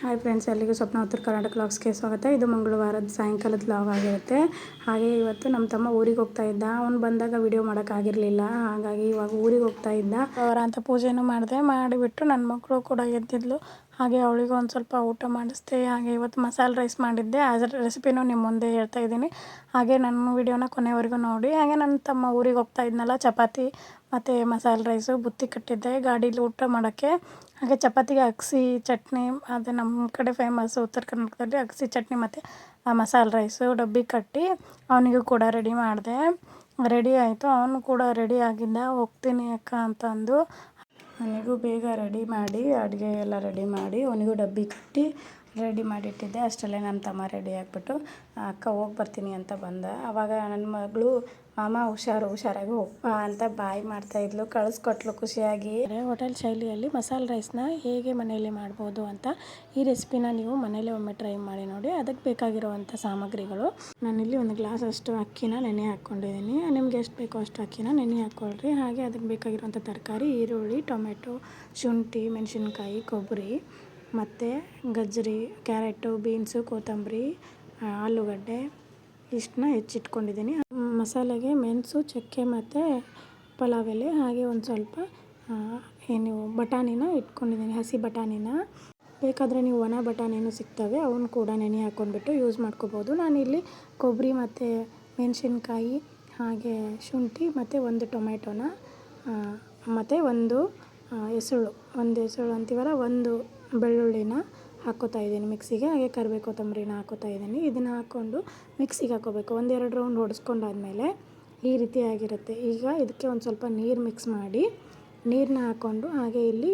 Hi friends, ಎಲ್ಲಿಗೂ ಸ್ವಪ್ನ ಉತ್ತರ ಕರ್ನಾಟಕ ವ್ಲಾಗ್ಸ್ಗೆ ಸ್ವಾಗತ. ಇದು ಮಂಗಳವಾರದ ಸಾಯಂಕಾಲದ ವ್ಲಾಗ್ ಆಗಿರುತ್ತೆ. ಹಾಗೆ ಇವತ್ತು ನಮ್ಮ ತಮ್ಮ ಊರಿಗೆ ಹೋಗ್ತಾ ಇದ್ದ. ಅವ್ನು ಬಂದಾಗ ವಿಡಿಯೋ ಮಾಡೋಕ್ಕಾಗಿರಲಿಲ್ಲ, ಹಾಗಾಗಿ ಇವಾಗ ಊರಿಗೆ ಹೋಗ್ತಾ ಇದ್ದ. ಅವರ ಅಂತ ಪೂಜೆನೂ ಮಾಡಿಬಿಟ್ಟು ನನ್ನ ಮಕ್ಕಳು ಕೂಡ ಎದ್ದಿದ್ಲು. ಹಾಗೆ ಅವಳಿಗೆ ಒಂದು ಸ್ವಲ್ಪ ಊಟ ಮಾಡಿಸ್ದೆ. ಹಾಗೆ ಇವತ್ತು ಮಸಾಲೆ ರೈಸ್ ಮಾಡಿದ್ದೆ. ಅದರ ರೆಸಿಪಿನೂ ನಿಮ್ಮ ಮುಂದೆ ಹೇಳ್ತಾ ಇದ್ದೀನಿ. ಹಾಗೆ ನನ್ನ ವಿಡಿಯೋನ ಕೊನೆವರೆಗೂ ನೋಡಿ. ಹಾಗೆ ನನ್ನ ತಮ್ಮ ಊರಿಗೆ ಹೋಗ್ತಾ ಇದ್ನಲ್ಲ, ಚಪಾತಿ ಮತ್ತು ಮಸಾಲೆ ರೈಸು ಬುತ್ತಿ ಕಟ್ಟಿದ್ದೆ ಗಾಡೀಲಿ ಊಟ ಮಾಡೋಕ್ಕೆ. ಹಾಗೆ ಚಪಾತಿಗೆ ಅಗಸೆ ಚಟ್ನಿ, ಅದು ನಮ್ಮ ಕಡೆ ಫೇಮಸ್ಸು ಉತ್ತರ ಕರ್ನಾಟಕದಲ್ಲಿ. ಅಗಸೆ ಚಟ್ನಿ ಮತ್ತು ಮಸಾಲೆ ರೈಸು ಡಬ್ಬಿ ಕಟ್ಟಿ ಅವನಿಗೂ ಕೂಡ ರೆಡಿ ಮಾಡಿದೆ. ರೆಡಿ ಆಯಿತು, ಅವನು ಕೂಡ ರೆಡಿ ಆಗಿದ್ದ. ಹೋಗ್ತೀನಿ ಅಕ್ಕ ಅಂತಂದು ನನಗೂ ಬೇಗ ರೆಡಿ ಮಾಡಿ ಅಡುಗೆ ಎಲ್ಲ ರೆಡಿ ಮಾಡಿ ಅವನಿಗೂ ಡಬ್ಬಿ ಕಟ್ಟಿ ರೆಡಿ ಮಾಡಿಟ್ಟಿದ್ದೆ. ಅಷ್ಟರಲ್ಲೇ ನನ್ನ ತಮ್ಮ ರೆಡಿ ಆಗಿಬಿಟ್ಟು ಅಕ್ಕ ಹೋಗಿ ಬರ್ತೀನಿ ಅಂತ ಬಂದ. ಆವಾಗ ನನ್ನ ಮಗಳು ಮಾಮ ಹುಷಾರಾಗಿ ಹೋಗ್ಬಾ ಅಂತ ಬಾಯ್ ಮಾಡ್ತಾಯಿದ್ಲು, ಕಳಿಸ್ಕೊಟ್ಲು ಖುಷಿಯಾಗಿ. ಹೋಟೆಲ್ ಶೈಲಿಯಲ್ಲಿ ಮಸಾಲೆ ರೈಸ್ನ ಹೇಗೆ ಮನೆಯಲ್ಲಿ ಮಾಡ್ಬೋದು ಅಂತ ಈ ರೆಸಿಪಿನ ನೀವು ಮನೇಲಿ ಒಮ್ಮೆ ಟ್ರೈ ಮಾಡಿ ನೋಡಿ. ಅದಕ್ಕೆ ಬೇಕಾಗಿರುವಂಥ ಸಾಮಗ್ರಿಗಳು: ನಾನಿಲ್ಲಿ ಒಂದು ಗ್ಲಾಸ್ ಅಷ್ಟು ಅಕ್ಕಿನ ನೆನೆ ಹಾಕ್ಕೊಂಡಿದ್ದೀನಿ. ನಿಮ್ಗೆ ಎಷ್ಟು ಬೇಕೋ ಅಷ್ಟು ಅಕ್ಕಿನ ನೆನೆ ಹಾಕ್ಕೊಳ್ರಿ. ಹಾಗೆ ಅದಕ್ಕೆ ಬೇಕಾಗಿರುವಂಥ ತರಕಾರಿ: ಈರುಳ್ಳಿ, ಟೊಮೆಟೊ, ಶುಂಠಿ, ಮೆಣಸಿನ್ಕಾಯಿ, ಕೊಬ್ಬರಿ ಮತ್ತು ಗಜ್ಜರಿ, ಕ್ಯಾರೆಟು, ಬೀನ್ಸು, ಕೊತ್ತಂಬರಿ, ಆಲೂಗಡ್ಡೆ ಇಷ್ಟನ್ನ ಹೆಚ್ಚಿಟ್ಕೊಂಡಿದ್ದೀನಿ. ಮಸಾಲೆಗೆ ಮೆಣಸು, ಚಕ್ಕೆ ಮತ್ತು ಪಲಾವ್ ಎಲೆ, ಹಾಗೆ ಒಂದು ಸ್ವಲ್ಪ ಬಟಾಣಿನ ಇಟ್ಕೊಂಡಿದ್ದೀನಿ, ಹಸಿ ಬಟಾಣಿನ. ಬೇಕಾದರೆ ನೀವು ಒಣ ಬಟಾಣಿನೂ ಸಿಗ್ತವೆ, ಅವನ್ನ ಕೂಡ ನೆನೆ ಹಾಕ್ಕೊಂಡ್ಬಿಟ್ಟು ಯೂಸ್ ಮಾಡ್ಕೋಬೋದು. ನಾನಿಲ್ಲಿ ಕೊಬ್ಬರಿ ಮತ್ತು ಮೆಣಸಿನ್ಕಾಯಿ, ಹಾಗೆ ಶುಂಠಿ ಮತ್ತು ಒಂದು ಟೊಮೆಟೊನ ಮತ್ತು ಒಂದು ಹೆಸರು ಅಂತೀವಲ್ಲ, ಒಂದು ಬೆಳ್ಳುಳ್ಳಿನ ಹಾಕ್ಕೋತಾ ಇದ್ದೀನಿ ಮಿಕ್ಸಿಗೆ. ಹಾಗೆ ಕರಿಬೇವು ಕೊತ್ತಂಬರಿನ ಹಾಕ್ಕೋತಾ ಇದ್ದೀನಿ. ಇದನ್ನು ಹಾಕ್ಕೊಂಡು ಮಿಕ್ಸಿಗೆ ಹಾಕ್ಕೋಬೇಕು. 1-2 ರೌಂಡ್ ಹೊಡೆಸ್ಕೊಂಡಾದ್ಮೇಲೆ ಈ ರೀತಿ ಆಗಿರುತ್ತೆ. ಈಗ ಇದಕ್ಕೆ ಒಂದು ಸ್ವಲ್ಪ ನೀರು ಮಿಕ್ಸ್ ಮಾಡಿ ನೀರನ್ನ ಹಾಕ್ಕೊಂಡು, ಹಾಗೆ ಇಲ್ಲಿ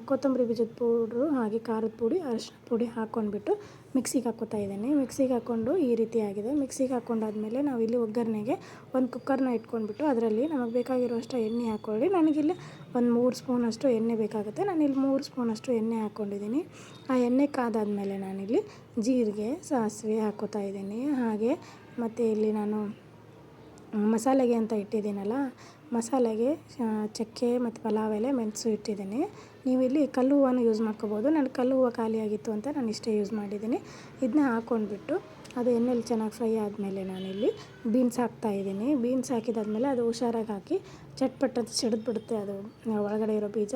ಕೊತ್ತಂಬರಿ ಬೀಜದ ಪೌಡ್ರು, ಹಾಗೆ ಖಾರದ ಪುಡಿ, ಅರಿಶಿನ ಪುಡಿ ಹಾಕ್ಕೊಂಡ್ಬಿಟ್ಟು ಮಿಕ್ಸಿಗೆ ಹಾಕ್ಕೋತಾ ಇದ್ದೀನಿ. ಮಿಕ್ಸಿಗೆ ಹಾಕ್ಕೊಂಡು ಈ ರೀತಿ ಆಗಿದೆ. ಮಿಕ್ಸಿಗೆ ಹಾಕ್ಕೊಂಡಾದ್ಮೇಲೆ ನಾವಿಲ್ಲಿ ಒಗ್ಗರಣೆಗೆ ಒಂದು ಕುಕ್ಕರ್ನ ಇಟ್ಕೊಂಡ್ಬಿಟ್ಟು ಅದರಲ್ಲಿ ನಮಗೆ ಬೇಕಾಗಿರುವಷ್ಟು ಎಣ್ಣೆ ಹಾಕ್ಕೊಳ್ಳಿ. ನನಗಿಲ್ಲಿ ಒಂದು 3 ಸ್ಪೂನಷ್ಟು ಎಣ್ಣೆ ಬೇಕಾಗುತ್ತೆ. ನಾನಿಲ್ಲಿ 3 ಸ್ಪೂನಷ್ಟು ಎಣ್ಣೆ ಹಾಕ್ಕೊಂಡಿದ್ದೀನಿ. ಆ ಎಣ್ಣೆ ಕಾದಾದ್ಮೇಲೆ ನಾನಿಲ್ಲಿ ಜೀರಿಗೆ, ಸಾಸಿವೆ ಹಾಕ್ಕೋತಾ ಇದ್ದೀನಿ. ಹಾಗೆ ಮತ್ತು ಇಲ್ಲಿ ನಾನು ಮಸಾಲೆಗೆ ಅಂತ ಇಟ್ಟಿದ್ದೀನಲ್ಲ, ಮಸಾಲೆಗೆ ಚಕ್ಕೆ ಮತ್ತು ಪಲಾವ್ ಎಲೆ, ಮೆಣಸು ಇಟ್ಟಿದ್ದೀನಿ. ನೀವಿಲ್ಲಿ ಕಲ್ಲು ಹೂವನ್ನು ಯೂಸ್ ಮಾಡ್ಕೋಬೋದು. ನಾನು ಕಲ್ಲು ಹೂವು ಖಾಲಿಯಾಗಿತ್ತು ಅಂತ ನಾನು ಇಷ್ಟೇ ಯೂಸ್ ಮಾಡಿದ್ದೀನಿ. ಇದನ್ನ ಹಾಕ್ಕೊಂಡ್ಬಿಟ್ಟು ಅದು ಎಣ್ಣೆಲಿ ಚೆನ್ನಾಗಿ ಫ್ರೈ ಆದಮೇಲೆ ನಾನಿಲ್ಲಿ ಬೀನ್ಸ್ ಹಾಕ್ತಾಯಿದ್ದೀನಿ. ಬೀನ್ಸ್ ಹಾಕಿದಾದ್ಮೇಲೆ ಅದು ಹುಷಾರಾಗಿ ಹಾಕಿ ಚಟ್ಪಟ್ ಅಂತ ಸಿಡಿದ್ಬಿಡುತ್ತೆ ಅದು ಒಳಗಡೆ ಇರೋ ಬೀಜ.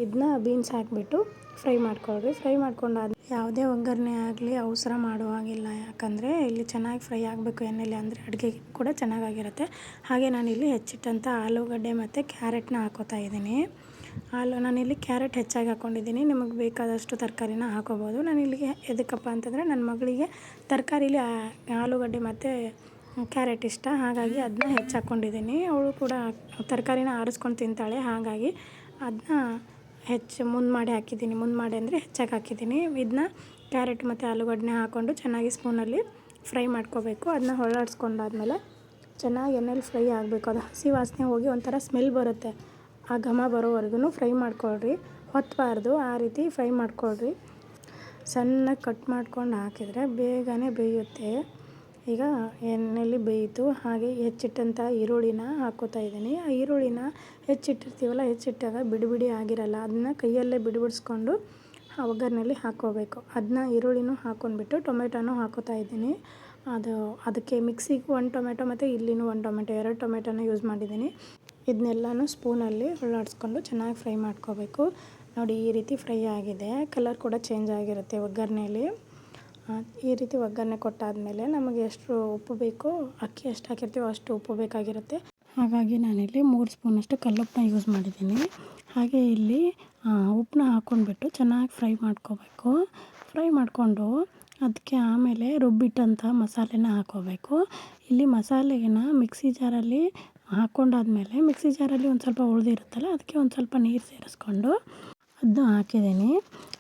ಇದನ್ನ ಬೀನ್ಸ್ ಹಾಕಿಬಿಟ್ಟು ಫ್ರೈ ಮಾಡ್ಕೊಳ್ರಿ. ಫ್ರೈ ಮಾಡ್ಕೊಂಡಾದ ಯಾವುದೇ ಒಗ್ಗರಣೆ ಆಗಲಿ ಅವಸರ ಮಾಡುವಾಗಿಲ್ಲ, ಯಾಕಂದರೆ ಇಲ್ಲಿ ಚೆನ್ನಾಗಿ ಫ್ರೈ ಆಗಬೇಕು ಎಣ್ಣೆಲಿ, ಅಂದರೆ ಅಡುಗೆ ಕೂಡ ಚೆನ್ನಾಗಾಗಿರುತ್ತೆ. ಹಾಗೆ ನಾನಿಲ್ಲಿ ಹೆಚ್ಚಿಟ್ಟಂಥ ಆಲೂಗಡ್ಡೆ ಮತ್ತು ಕ್ಯಾರೆಟ್ನ ಹಾಕ್ಕೋತಾ ಇದ್ದೀನಿ. ನಾನಿಲ್ಲಿ ಕ್ಯಾರೆಟ್ ಹೆಚ್ಚಾಗಿ ಹಾಕ್ಕೊಂಡಿದ್ದೀನಿ. ನಿಮಗೆ ಬೇಕಾದಷ್ಟು ತರಕಾರಿನ ಹಾಕೋಬೋದು. ನಾನಿಲ್ಲಿಗೆ ಎದಕ್ಕಪ್ಪ ಅಂತಂದರೆ ನನ್ನ ಮಗಳಿಗೆ ತರಕಾರಿಲಿ ಆಲೂಗಡ್ಡೆ ಮತ್ತು ಕ್ಯಾರೆಟ್ ಇಷ್ಟ, ಹಾಗಾಗಿ ಅದನ್ನ ಹೆಚ್ಚು ಹಾಕ್ಕೊಂಡಿದ್ದೀನಿ. ಅವಳು ಕೂಡ ತರಕಾರಿನ ಆರಿಸ್ಕೊಂಡು ತಿಂತಾಳೆ, ಹಾಗಾಗಿ ಅದನ್ನ ಹೆಚ್ಚು ಮುಂದೆ ಮಾಡಿ ಹಾಕಿದ್ದೀನಿ. ಮುಂದೆ ಮಾಡಿ ಅಂದರೆ ಹೆಚ್ಚಾಗಿ ಹಾಕಿದ್ದೀನಿ. ಇದನ್ನ ಕ್ಯಾರೆಟ್ ಮತ್ತು ಆಲೂಗಡ್ಡೆ ಹಾಕ್ಕೊಂಡು ಚೆನ್ನಾಗಿ ಸ್ಪೂನಲ್ಲಿ ಫ್ರೈ ಮಾಡ್ಕೋಬೇಕು. ಅದನ್ನ ಹೊರಡಿಸ್ಕೊಂಡಾದ್ಮೇಲೆ ಚೆನ್ನಾಗಿ ಎಣ್ಣೆಲಿ ಫ್ರೈ ಆಗಬೇಕು. ಅದು ಹಸಿ ವಾಸನೆ ಹೋಗಿ ಒಂಥರ ಸ್ಮೆಲ್ ಬರುತ್ತೆ, ಆ ಘಮ ಬರೋವರೆಗೂ ಫ್ರೈ ಮಾಡ್ಕೊಳ್ರಿ. ಹೊತ್ತಬಾರ್ದು, ಆ ರೀತಿ ಫ್ರೈ ಮಾಡ್ಕೊಳ್ರಿ. ಸಣ್ಣಗೆ ಕಟ್ ಮಾಡ್ಕೊಂಡು ಹಾಕಿದರೆ ಬೇಗನೆ ಬೇಯುತ್ತೆ. ಈಗ ಎಣ್ಣೆಯಲ್ಲಿ ಬೇಯಿತು. ಹಾಗೆ ಹೆಚ್ಚಿಟ್ಟಂಥ ಈರುಳ್ಳಿನ ಹಾಕ್ಕೋತಾ ಇದ್ದೀನಿ. ಆ ಈರುಳ್ಳಿನ ಹೆಚ್ಚಿಟ್ಟಿರ್ತೀವಲ್ಲ, ಹೆಚ್ಚಿಟ್ಟಾಗ ಬಿಡಿ ಆಗಿರಲ್ಲ, ಅದನ್ನ ಕೈಯಲ್ಲೇ ಬಿಡಿಸ್ಕೊಂಡು ಆ ಒಗ್ಗರಣೆಯಲ್ಲಿ ಹಾಕ್ಕೋಬೇಕು. ಅದನ್ನ ಈರುಳ್ಳಿನೂ ಹಾಕ್ಕೊಂಡ್ಬಿಟ್ಟು ಟೊಮೆಟೊನೂ ಹಾಕ್ಕೋತಾ ಇದ್ದೀನಿ. ಅದಕ್ಕೆ ಮಿಕ್ಸಿಗೆ 1 ಟೊಮೆಟೊ ಮತ್ತು ಇಲ್ಲಿನೂ 1 ಟೊಮೆಟೊ, 2 ಟೊಮೆಟೊನ ಯೂಸ್ ಮಾಡಿದ್ದೀನಿ. ಇದನ್ನೆಲ್ಲನೂ ಸ್ಪೂನಲ್ಲಿ ಹೊರಡಿಸ್ಕೊಂಡು ಚೆನ್ನಾಗಿ ಫ್ರೈ ಮಾಡ್ಕೋಬೇಕು. ನೋಡಿ, ಈ ರೀತಿ ಫ್ರೈ ಆಗಿದೆ. ಕಲರ್ ಕೂಡ ಚೇಂಜ್ ಆಗಿರುತ್ತೆ ಒಗ್ಗರಣೆಯಲ್ಲಿ. ಈ ರೀತಿ ಒಗ್ಗರಣೆ ಕೊಟ್ಟಾದಮೇಲೆ ನಮಗೆ ಎಷ್ಟು ಉಪ್ಪು ಬೇಕೋ, ಅಕ್ಕಿ ಎಷ್ಟು ಹಾಕಿರ್ತೀವೋ ಅಷ್ಟು ಉಪ್ಪು ಬೇಕಾಗಿರುತ್ತೆ. ಹಾಗಾಗಿ ನಾನಿಲ್ಲಿ 3 ಸ್ಪೂನಷ್ಟು ಕಲ್ಲುಪ್ಪನ್ನ ಯೂಸ್ ಮಾಡಿದ್ದೀನಿ. ಹಾಗೆ ಇಲ್ಲಿ ಉಪ್ಪನ್ನ ಹಾಕ್ಕೊಂಡ್ಬಿಟ್ಟು ಚೆನ್ನಾಗಿ ಫ್ರೈ ಮಾಡ್ಕೋಬೇಕು. ಫ್ರೈ ಮಾಡಿಕೊಂಡು ಅದಕ್ಕೆ ಆಮೇಲೆ ರುಬ್ಬಿಟ್ಟಂಥ ಮಸಾಲೆನ ಹಾಕ್ಕೋಬೇಕು. ಇಲ್ಲಿ ಮಸಾಲೆನ ಮಿಕ್ಸಿ ಜಾರಲ್ಲಿ ಹಾಕ್ಕೊಂಡಾದ್ಮೇಲೆ ಮಿಕ್ಸಿ ಜಾರಲ್ಲಿ ಒಂದು ಸ್ವಲ್ಪ ಉಳಿದಿರುತ್ತಲ್ಲ, ಅದಕ್ಕೆ ಒಂದು ಸ್ವಲ್ಪ ನೀರು ಸೇರಿಸ್ಕೊಂಡು ಅದನ್ನ ಹಾಕಿದ್ದೀನಿ.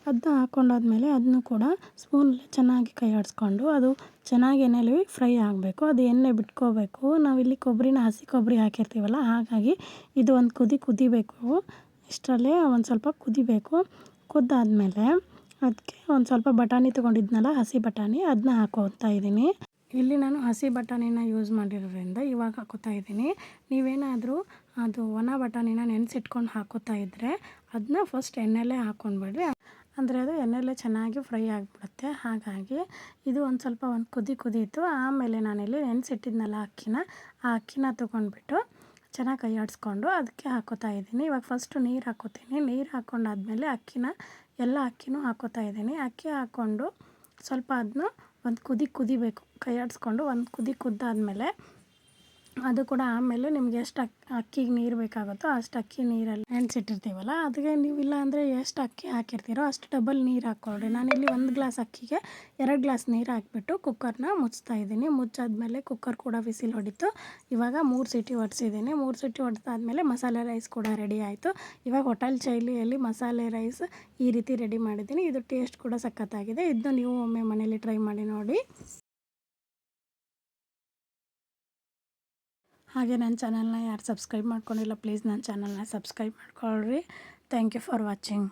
ಅದನ್ನ ಹಾಕ್ಕೊಂಡಾದ್ಮೇಲೆ ಅದನ್ನು ಕೂಡ ಸ್ಪೂನಲ್ಲಿ ಚೆನ್ನಾಗಿ ಕೈ ಆಡಿಸ್ಕೊಂಡು ಅದು ಚೆನ್ನಾಗಿ ಎಣ್ಣೆಲಿ ಫ್ರೈ ಆಗಬೇಕು. ಅದು ಎಣ್ಣೆ ಬಿಟ್ಕೋಬೇಕು. ನಾವಿಲ್ಲಿ ಹಸಿ ಕೊಬ್ಬರಿ ಹಾಕಿರ್ತೀವಲ್ಲ, ಹಾಗಾಗಿ ಇದು ಒಂದು ಕುದಿಬೇಕು. ಇಷ್ಟರಲ್ಲೇ ಒಂದು ಸ್ವಲ್ಪ ಕುದಿಬೇಕು. ಕುದ್ದಾದ್ಮೇಲೆ ಅದಕ್ಕೆ ಒಂದು ಸ್ವಲ್ಪ ಬಟಾಣಿ ತೊಗೊಂಡಿದ್ನಲ್ಲ, ಹಸಿ ಬಟಾಣಿ, ಅದನ್ನ ಹಾಕ್ಕೋತಾ ಇದ್ದೀನಿ. ಇಲ್ಲಿ ನಾನು ಹಸಿ ಬಟಾಣಿನ ಯೂಸ್ ಮಾಡಿರೋದ್ರಿಂದ ಇವಾಗ ಹಾಕ್ಕೋತಾ ಇದ್ದೀನಿ. ನೀವೇನಾದರೂ ಅದು ಒಣ ಬಟಾಣಿನ ನೆನೆಸಿಟ್ಕೊಂಡು ಹಾಕ್ಕೋತಾ ಇದ್ದರೆ ಅದನ್ನ ಫಸ್ಟ್ ಎಣ್ಣೆಲೇ ಹಾಕ್ಕೊಂಡ್ಬಿಡ್ರಿ. ಅಂದರೆ ಅದು ಎಣ್ಣೆಲೇ ಚೆನ್ನಾಗಿ ಫ್ರೈ ಆಗಿಬಿಡುತ್ತೆ. ಹಾಗಾಗಿ ಇದು ಒಂದು ಸ್ವಲ್ಪ ಕುದೀತು. ಆಮೇಲೆ ನಾನಿಲ್ಲಿ ನೆನೆಸಿಟ್ಟಿದ್ನಲ್ಲ ಆ ಅಕ್ಕಿನ ತೊಗೊಂಡ್ಬಿಟ್ಟು ಚೆನ್ನಾಗಿ ಕೈ ಆಡಿಸ್ಕೊಂಡು ಅದಕ್ಕೆ ಹಾಕೋತಾ ಇದ್ದೀನಿ. ಇವಾಗ ಫಸ್ಟು ನೀರು ಹಾಕೋತೀನಿ. ನೀರು ಹಾಕ್ಕೊಂಡಾದ್ಮೇಲೆ ಎಲ್ಲ ಅಕ್ಕಿನೂ ಹಾಕೋತಾ ಇದ್ದೀನಿ. ಅಕ್ಕಿ ಹಾಕ್ಕೊಂಡು ಸ್ವಲ್ಪ ಅದನ್ನ ಒಂದು ಕುದಿಬೇಕು. ಕೈ ಆಡಿಸ್ಕೊಂಡು ಒಂದು ಕುದ್ದಾದಮೇಲೆ ಅದು ಕೂಡ ಆಮೇಲೆ ನಿಮ್ಗೆ ಎಷ್ಟು ಅಕ್ಕಿಗೆ ನೀರು ಬೇಕಾಗುತ್ತೋ ಅಷ್ಟು ಅಕ್ಕಿ ನೀರಲ್ಲಿ ನೆನೆಸಿಟ್ಟಿರ್ತೀವಲ್ಲ, ಅದಕ್ಕೆ ನೀವು ಇಲ್ಲ ಅಂದರೆ ಎಷ್ಟು ಅಕ್ಕಿ ಹಾಕಿರ್ತೀರೋ ಅಷ್ಟು ಡಬಲ್ ನೀರು ಹಾಕ್ಕೊಳ್ರಿ. ನಾನಿಲ್ಲಿ 1 ಗ್ಲಾಸ್ ಅಕ್ಕಿಗೆ 2 ಗ್ಲಾಸ್ ನೀರು ಹಾಕಿಬಿಟ್ಟು ಕುಕ್ಕರ್ನ ಮುಚ್ತಾ ಇದ್ದೀನಿ. ಮುಚ್ಚಾದ್ಮೇಲೆ ಕುಕ್ಕರ್ ಕೂಡ ವಿಸಿಲ್ ಹೊಡಿತು. ಇವಾಗ 3 ಸೀಟಿ ಹೊಡ್ಸಿದ್ದೀನಿ. 3 ಸೀಟಿ ಹೊಡೆದಾದ್ಮೇಲೆ ಮಸಾಲೆ ರೈಸ್ ಕೂಡ ರೆಡಿ ಆಯಿತು. ಇವಾಗ ಹೋಟೆಲ್ ಶೈಲಿಯಲ್ಲಿ ಮಸಾಲೆ ರೈಸ್ ಈ ರೀತಿ ರೆಡಿ ಮಾಡಿದ್ದೀನಿ. ಇದು ಟೇಸ್ಟ್ ಕೂಡ ಸಖತ್ತಾಗಿದೆ. ಇದನ್ನು ನೀವು ಒಮ್ಮೆ ಮನೇಲಿ ಟ್ರೈ ಮಾಡಿ ನೋಡಿ. ಹಾಗೆ ನನ್ನ ಚಾನಲ್ನ ಯಾರು ಸಬ್ಸ್ಕ್ರೈಬ್ ಮಾಡ್ಕೊಂಡಿಲ್ಲ ಪ್ಲೀಸ್ ನನ್ನ ಚಾನಲ್ನ ಸಬ್ಸ್ಕ್ರೈಬ್ ಮಾಡ್ಕೊಳ್ರಿ. Thank you for watching.